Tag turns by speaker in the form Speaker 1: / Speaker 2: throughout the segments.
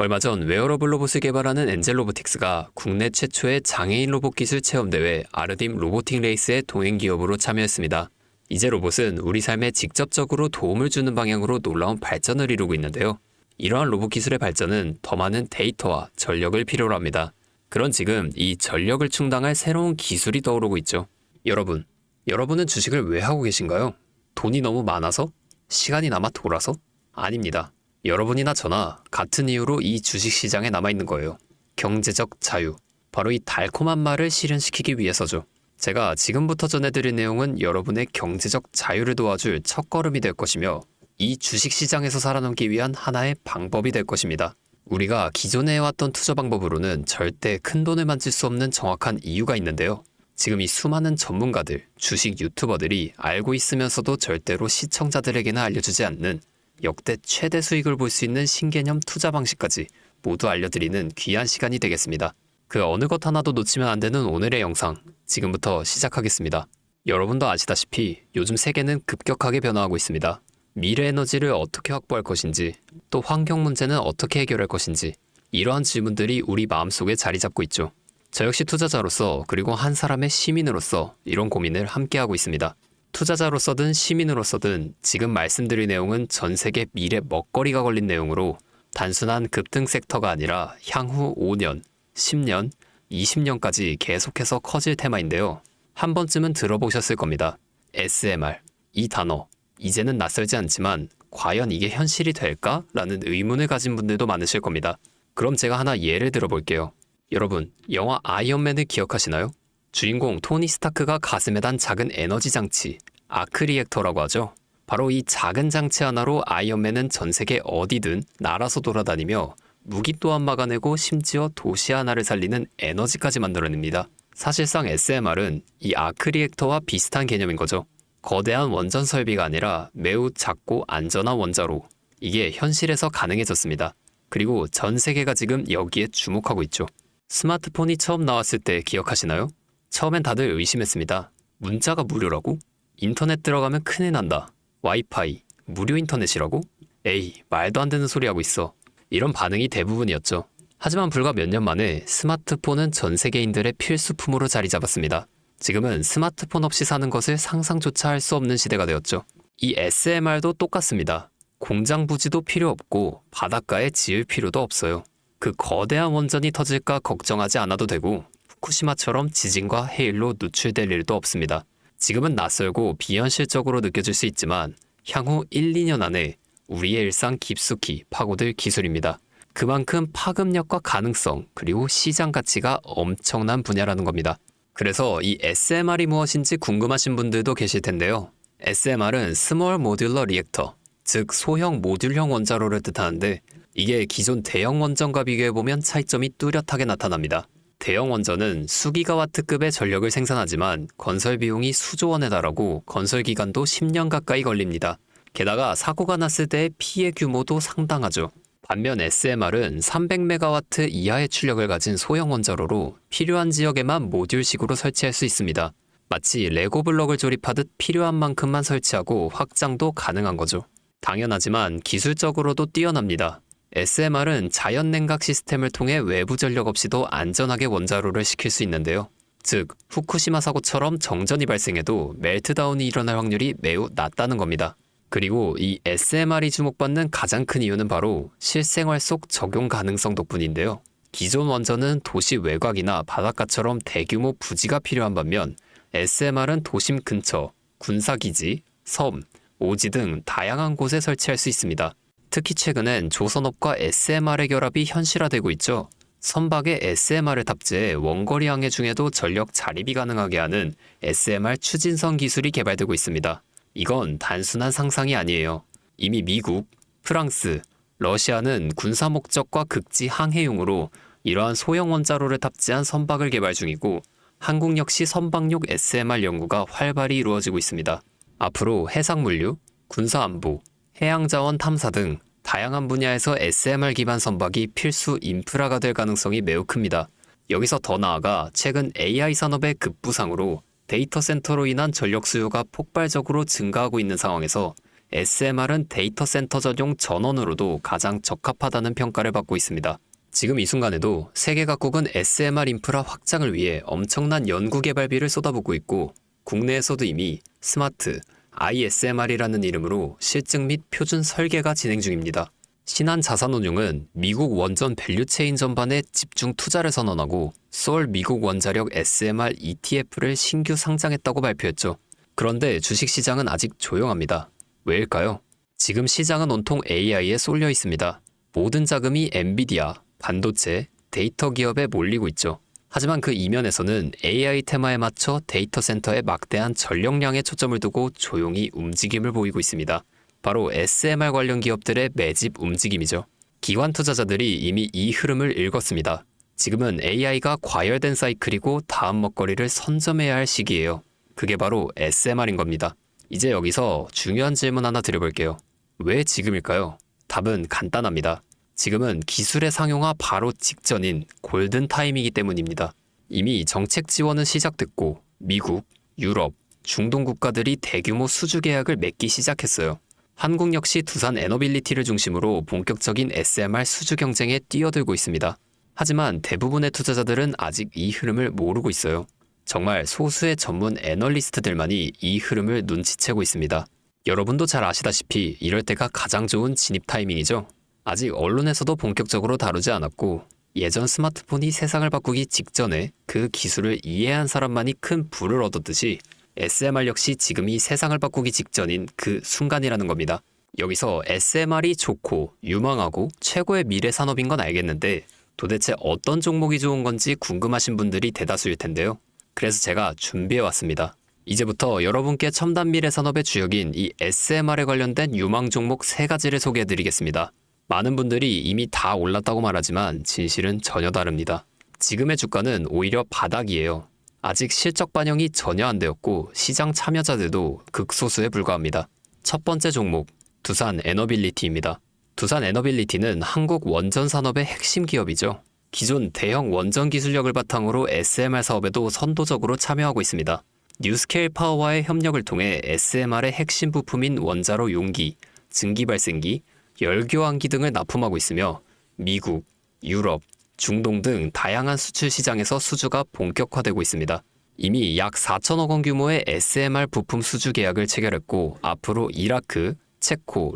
Speaker 1: 얼마 전 웨어러블 로봇을 개발하는 엔젤로보틱스가 국내 최초의 장애인 로봇 기술 체험대회 아르딤 로보틱 레이스의 동행 기업으로 참여했습니다. 이제 로봇은 우리 삶에 직접적으로 도움을 주는 방향으로 놀라운 발전을 이루고 있는데요. 이러한 로봇 기술의 발전은 더 많은 데이터와 전력을 필요로 합니다. 그런 지금 이 전력을 충당할 새로운 기술이 떠오르고 있죠. 여러분은 주식을 왜 하고 계신가요? 돈이 너무 많아서? 시간이 남아 돌아서? 아닙니다. 여러분이나 저나 같은 이유로 이 주식시장에 남아있는 거예요. 경제적 자유. 바로 이 달콤한 말을 실현시키기 위해서죠. 제가 지금부터 전해드릴 내용은 여러분의 경제적 자유를 도와줄 첫걸음이 될 것이며 이 주식시장에서 살아남기 위한 하나의 방법이 될 것입니다. 우리가 기존에 해왔던 투자 방법으로는 절대 큰 돈을 만질 수 없는 정확한 이유가 있는데요. 지금 이 수많은 전문가들, 주식 유튜버들이 알고 있으면서도 절대로 시청자들에게는 알려주지 않는 역대 최대 수익을 볼 수 있는 신개념 투자 방식까지 모두 알려드리는 귀한 시간이 되겠습니다. 그 어느 것 하나도 놓치면 안 되는 오늘의 영상, 지금부터 시작하겠습니다. 여러분도 아시다시피 요즘 세계는 급격하게 변화하고 있습니다. 미래 에너지를 어떻게 확보할 것인지, 또 환경 문제는 어떻게 해결할 것인지, 이러한 질문들이 우리 마음속에 자리 잡고 있죠. 저 역시 투자자로서 그리고 한 사람의 시민으로서 이런 고민을 함께하고 있습니다. 투자자로서든 시민으로서든 지금 말씀드릴 내용은 전 세계 미래 먹거리가 걸린 내용으로 단순한 급등 섹터가 아니라 향후 5년, 10년, 20년까지 계속해서 커질 테마인데요. 한 번쯤은 들어보셨을 겁니다. SMR, 이 단어, 이제는 낯설지 않지만 과연 이게 현실이 될까? 라는 의문을 가진 분들도 많으실 겁니다. 그럼 제가 하나 예를 들어볼게요. 여러분, 영화 아이언맨을 기억하시나요? 주인공 토니 스타크가 가슴에 단 작은 에너지 장치, 아크 리액터라고 하죠. 바로 이 작은 장치 하나로 아이언맨은 전 세계 어디든 날아서 돌아다니며 무기 또한 막아내고 심지어 도시 하나를 살리는 에너지까지 만들어냅니다. 사실상 SMR은 이 아크 리액터와 비슷한 개념인 거죠. 거대한 원전 설비가 아니라 매우 작고 안전한 원자로, 이게 현실에서 가능해졌습니다. 그리고 전 세계가 지금 여기에 주목하고 있죠. 스마트폰이 처음 나왔을 때 기억하시나요? 처음엔 다들 의심했습니다. 문자가 무료라고? 인터넷 들어가면 큰일 난다. 와이파이, 무료 인터넷이라고? 에이, 말도 안 되는 소리 하고 있어. 이런 반응이 대부분이었죠. 하지만 불과 몇 년 만에 스마트폰은 전 세계인들의 필수품으로 자리 잡았습니다. 지금은 스마트폰 없이 사는 것을 상상조차 할 수 없는 시대가 되었죠. 이 SMR도 똑같습니다. 공장 부지도 필요 없고 바닷가에 지을 필요도 없어요. 그 거대한 원전이 터질까 걱정하지 않아도 되고 후쿠시마처럼 지진과 해일로 노출될 일도 없습니다. 지금은 낯설고 비현실적으로 느껴질 수 있지만 향후 1, 2년 안에 우리의 일상 깊숙이 파고들 기술입니다. 그만큼 파급력과 가능성 그리고 시장 가치가 엄청난 분야라는 겁니다. 그래서 이 SMR이 무엇인지 궁금하신 분들도 계실 텐데요. SMR은 스몰 모듈러 리액터, 즉 소형 모듈형 원자로를 뜻하는데 이게 기존 대형 원전과 비교해보면 차이점이 뚜렷하게 나타납니다. 대형 원전은 수기가와트급의 전력을 생산하지만 건설 비용이 수조 원에 달하고 건설 기간도 10년 가까이 걸립니다. 게다가 사고가 났을 때의 피해 규모도 상당하죠. 반면 SMR은 300메가와트 이하의 출력을 가진 소형 원자로로 필요한 지역에만 모듈식으로 설치할 수 있습니다. 마치 레고 블럭을 조립하듯 필요한 만큼만 설치하고 확장도 가능한 거죠. 당연하지만 기술적으로도 뛰어납니다. SMR은 자연 냉각 시스템을 통해 외부 전력 없이도 안전하게 원자로를 식힐 수 있는데요. 즉, 후쿠시마 사고처럼 정전이 발생해도 멜트다운이 일어날 확률이 매우 낮다는 겁니다. 그리고 이 SMR이 주목받는 가장 큰 이유는 바로 실생활 속 적용 가능성 덕분인데요. 기존 원전은 도시 외곽이나 바닷가처럼 대규모 부지가 필요한 반면 SMR은 도심 근처, 군사기지, 섬, 오지 등 다양한 곳에 설치할 수 있습니다. 특히 최근엔 조선업과 SMR의 결합이 현실화되고 있죠. 선박에 SMR을 탑재해 원거리 항해 중에도 전력 자립이 가능하게 하는 SMR 추진선 기술이 개발되고 있습니다. 이건 단순한 상상이 아니에요. 이미 미국, 프랑스, 러시아는 군사 목적과 극지 항해용으로 이러한 소형 원자로를 탑재한 선박을 개발 중이고 한국 역시 선박용 SMR 연구가 활발히 이루어지고 있습니다. 앞으로 해상물류, 군사안보, 해양자원 탐사 등 다양한 분야에서 SMR 기반 선박이 필수 인프라가 될 가능성이 매우 큽니다. 여기서 더 나아가 최근 AI 산업의 급부상으로 데이터 센터로 인한 전력 수요가 폭발적으로 증가하고 있는 상황에서 SMR은 데이터 센터 전용 전원으로도 가장 적합하다는 평가를 받고 있습니다. 지금 이 순간에도 세계 각국은 SMR 인프라 확장을 위해 엄청난 연구 개발비를 쏟아붓고 있고 국내에서도 이미 스마트 ISMR이라는 이름으로 실증 및 표준 설계가 진행 중입니다. 신한자산운용은 미국 원전 밸류체인 전반에 집중 투자를 선언하고 서울 미국 원자력 SMR ETF를 신규 상장했다고 발표했죠. 그런데 주식시장은 아직 조용합니다. 왜일까요? 지금 시장은 온통 AI에 쏠려 있습니다. 모든 자금이 엔비디아, 반도체, 데이터 기업에 몰리고 있죠. 하지만 그 이면에서는 AI 테마에 맞춰 데이터 센터에 막대한 전력량에 초점을 두고 조용히 움직임을 보이고 있습니다. 바로 SMR 관련 기업들의 매집 움직임이죠. 기관 투자자들이 이미 이 흐름을 읽었습니다. 지금은 AI가 과열된 사이클이고 다음 먹거리를 선점해야 할 시기예요. 그게 바로 SMR인 겁니다. 이제 여기서 중요한 질문 하나 드려볼게요. 왜 지금일까요? 답은 간단합니다. 지금은 기술의 상용화 바로 직전인 골든 타임이기 때문입니다. 이미 정책 지원은 시작됐고 미국, 유럽, 중동 국가들이 대규모 수주 계약을 맺기 시작했어요. 한국 역시 두산 에너빌리티를 중심으로 본격적인 SMR 수주 경쟁에 뛰어들고 있습니다. 하지만 대부분의 투자자들은 아직 이 흐름을 모르고 있어요. 정말 소수의 전문 애널리스트들만이 이 흐름을 눈치채고 있습니다. 여러분도 잘 아시다시피 이럴 때가 가장 좋은 진입 타이밍이죠. 아직 언론에서도 본격적으로 다루지 않았고 예전 스마트폰이 세상을 바꾸기 직전에 그 기술을 이해한 사람만이 큰 부를 얻었듯이 SMR 역시 지금이 세상을 바꾸기 직전인 그 순간이라는 겁니다. 여기서 SMR이 좋고 유망하고 최고의 미래 산업인 건 알겠는데 도대체 어떤 종목이 좋은 건지 궁금하신 분들이 대다수일 텐데요. 그래서 제가 준비해왔습니다. 이제부터 여러분께 첨단 미래 산업의 주역인 이 SMR에 관련된 유망 종목 3가지를 소개해드리겠습니다. 많은 분들이 이미 다 올랐다고 말하지만 진실은 전혀 다릅니다. 지금의 주가는 오히려 바닥이에요. 아직 실적 반영이 전혀 안 되었고 시장 참여자들도 극소수에 불과합니다. 첫 번째 종목, 두산 에너빌리티입니다. 두산 에너빌리티는 한국 원전 산업의 핵심 기업이죠. 기존 대형 원전 기술력을 바탕으로 SMR 사업에도 선도적으로 참여하고 있습니다. 뉴스케일 파워와의 협력을 통해 SMR의 핵심 부품인 원자로 용기, 증기 발생기, 열교환기 등을 납품하고 있으며 미국, 유럽, 중동 등 다양한 수출 시장에서 수주가 본격화되고 있습니다. 이미 약 4천억 원 규모의 SMR 부품 수주 계약을 체결했고 앞으로 이라크, 체코,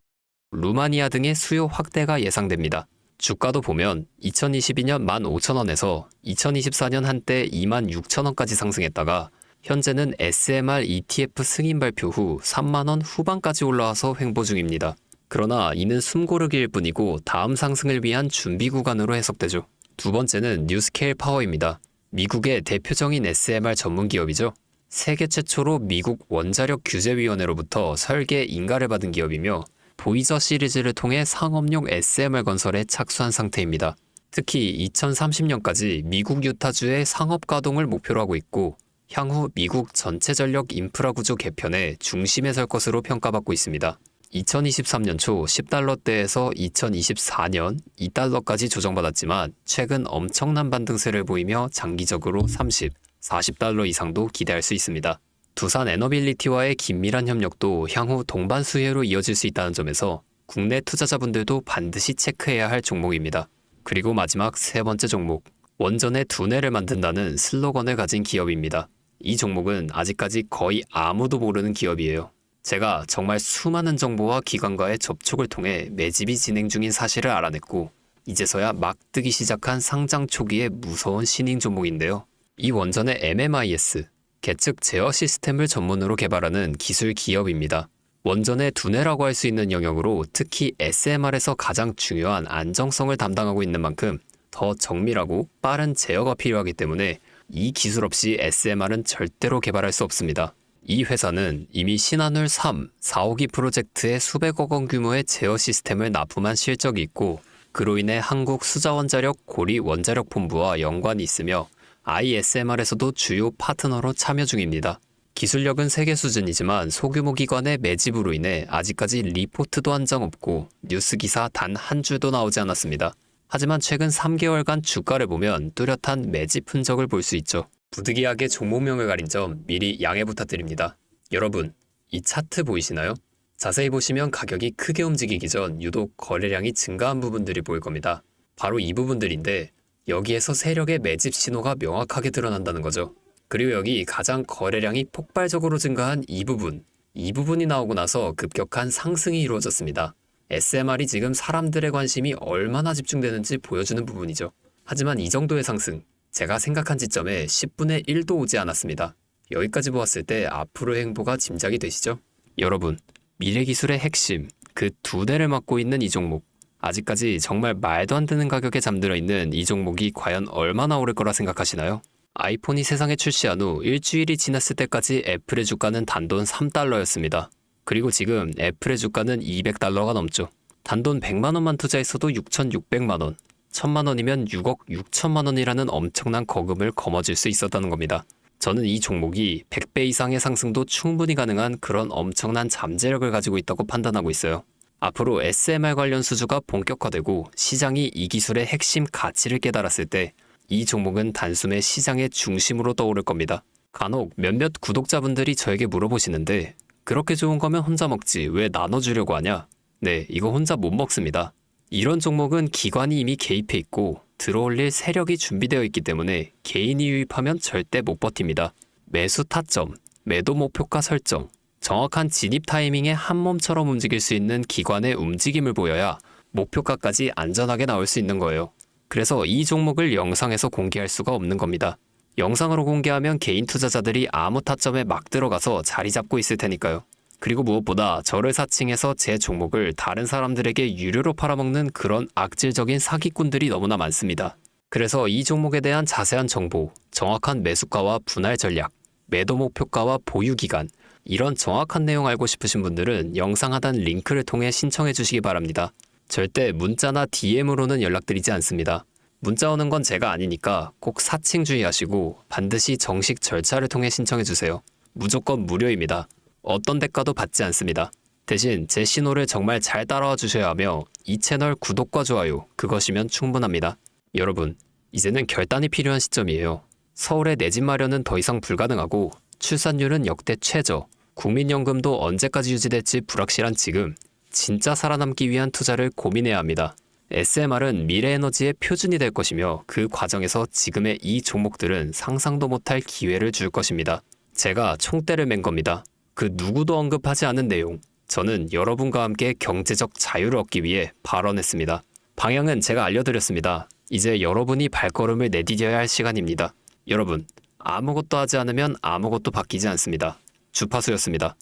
Speaker 1: 루마니아 등의 수요 확대가 예상됩니다. 주가도 보면 2022년 15,000원에서 2024년 한때 26,000원까지 상승했다가 현재는 SMR ETF 승인 발표 후 3만원 후반까지 올라와서 횡보 중입니다. 그러나 이는 숨고르기일 뿐이고 다음 상승을 위한 준비 구간으로 해석되죠. 두 번째는 뉴스케일 파워입니다. 미국의 대표적인 SMR 전문 기업이죠. 세계 최초로 미국 원자력 규제위원회로부터 설계 인가를 받은 기업이며 보이저 시리즈를 통해 상업용 SMR 건설에 착수한 상태입니다. 특히 2030년까지 미국 유타주의 상업 가동을 목표로 하고 있고 향후 미국 전체 전력 인프라 구조 개편의 중심에 설 것으로 평가받고 있습니다. 2023년 초 10달러대에서 2024년 2달러까지 조정받았지만 최근 엄청난 반등세를 보이며 장기적으로 30, 40달러 이상도 기대할 수 있습니다. 두산 에너빌리티와의 긴밀한 협력도 향후 동반 수혜로 이어질 수 있다는 점에서 국내 투자자분들도 반드시 체크해야 할 종목입니다. 그리고 마지막 3번째 종목, 원전의 두뇌를 만든다는 슬로건을 가진 기업입니다. 이 종목은 아직까지 거의 아무도 모르는 기업이에요. 제가 정말 수많은 정보와 기관과의 접촉을 통해 매집이 진행 중인 사실을 알아냈고 이제서야 막 뜨기 시작한 상장 초기의 무서운 신흥 종목인데요. 이 원전의 MMIS, 계측 제어 시스템을 전문으로 개발하는 기술 기업입니다. 원전의 두뇌라고 할 수 있는 영역으로 특히 SMR에서 가장 중요한 안정성을 담당하고 있는 만큼 더 정밀하고 빠른 제어가 필요하기 때문에 이 기술 없이 SMR은 절대로 개발할 수 없습니다. 이 회사는 이미 신한울 3, 4호기 프로젝트에 수백억 원 규모의 제어 시스템을 납품한 실적이 있고 그로 인해 한국 수자원자력 고리 원자력본부와 연관이 있으며 ISMR에서도 주요 파트너로 참여 중입니다. 기술력은 세계 수준이지만 소규모 기관의 매집으로 인해 아직까지 리포트도 한 장 없고 뉴스 기사 단 한 줄도 나오지 않았습니다. 하지만 최근 3개월간 주가를 보면 뚜렷한 매집 흔적을 볼 수 있죠. 부득이하게 종목명을 가린 점 미리 양해 부탁드립니다. 여러분, 이 차트 보이시나요? 자세히 보시면 가격이 크게 움직이기 전 유독 거래량이 증가한 부분들이 보일 겁니다. 바로 이 부분들인데 여기에서 세력의 매집 신호가 명확하게 드러난다는 거죠. 그리고 여기 가장 거래량이 폭발적으로 증가한 이 부분이 나오고 나서 급격한 상승이 이루어졌습니다. SMR이 지금 사람들의 관심이 얼마나 집중되는지 보여주는 부분이죠. 하지만 이 정도의 상승, 제가 생각한 지점에 10분의 1도 오지 않았습니다. 여기까지 보았을 때 앞으로의 행보가 짐작이 되시죠? 여러분, 미래기술의 핵심, 그 두 대를 맡고 있는 이 종목, 아직까지 정말 말도 안 되는 가격에 잠들어 있는 이 종목이 과연 얼마나 오를 거라 생각하시나요? 아이폰이 세상에 출시한 후 일주일이 지났을 때까지 애플의 주가는 단돈 3달러였습니다. 그리고 지금 애플의 주가는 200달러가 넘죠. 단돈 100만 원만 투자했어도 6,600만 원, 1,000만 원이면 6억 6천만 원이라는 엄청난 거금을 거머쥘 수 있었다는 겁니다. 저는 이 종목이 100배 이상의 상승도 충분히 가능한 그런 엄청난 잠재력을 가지고 있다고 판단하고 있어요. 앞으로 SMR 관련 수주가 본격화되고 시장이 이 기술의 핵심 가치를 깨달았을 때 이 종목은 단숨에 시장의 중심으로 떠오를 겁니다. 간혹 몇몇 구독자분들이 저에게 물어보시는데 그렇게 좋은 거면 혼자 먹지 왜 나눠주려고 하냐? 네, 이거 혼자 못 먹습니다. 이런 종목은 기관이 이미 개입해 있고 들어올릴 세력이 준비되어 있기 때문에 개인이 유입하면 절대 못 버팁니다. 매수 타점, 매도 목표가 설정, 정확한 진입 타이밍에 한 몸처럼 움직일 수 있는 기관의 움직임을 보여야 목표가까지 안전하게 나올 수 있는 거예요. 그래서 이 종목을 영상에서 공개할 수가 없는 겁니다. 영상으로 공개하면 개인 투자자들이 아무 타점에 막 들어가서 자리 잡고 있을 테니까요. 그리고 무엇보다 저를 사칭해서 제 종목을 다른 사람들에게 유료로 팔아먹는 그런 악질적인 사기꾼들이 너무나 많습니다. 그래서 이 종목에 대한 자세한 정보, 정확한 매수가와 분할 전략, 매도 목표가와 보유 기간, 이런 정확한 내용 알고 싶으신 분들은 영상 하단 링크를 통해 신청해 주시기 바랍니다. 절대 문자나 DM으로는 연락드리지 않습니다. 문자 오는 건 제가 아니니까 꼭 사칭 주의하시고 반드시 정식 절차를 통해 신청해 주세요. 무조건 무료입니다. 어떤 대가도 받지 않습니다. 대신 제 신호를 정말 잘 따라와 주셔야 하며 이 채널 구독과 좋아요, 그것이면 충분합니다. 여러분, 이제는 결단이 필요한 시점이에요. 서울의 내 집 마련은 더 이상 불가능하고 출산율은 역대 최저, 국민연금도 언제까지 유지될지 불확실한 지금, 진짜 살아남기 위한 투자를 고민해야 합니다. SMR은 미래에너지의 표준이 될 것이며 그 과정에서 지금의 이 종목들은 상상도 못할 기회를 줄 것입니다. 제가 총대를 맨 겁니다. 그 누구도 언급하지 않은 내용, 저는 여러분과 함께 경제적 자유를 얻기 위해 발언했습니다. 방향은 제가 알려드렸습니다. 이제 여러분이 발걸음을 내디뎌야 할 시간입니다. 여러분, 아무것도 하지 않으면 아무것도 바뀌지 않습니다. 주파수였습니다.